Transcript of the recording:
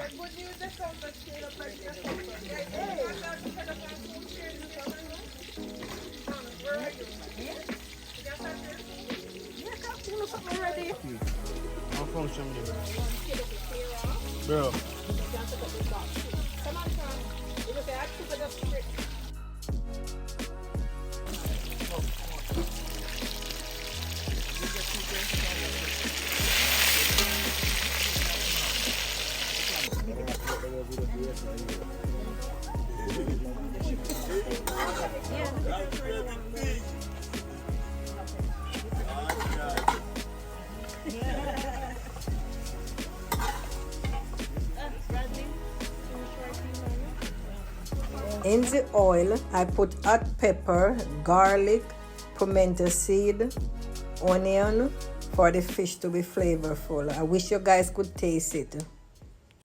I'm from Jamaican. Bro. In the oil, I put hot pepper, garlic, pimento seed, onion for the fish to be flavorful. I wish you guys could taste it.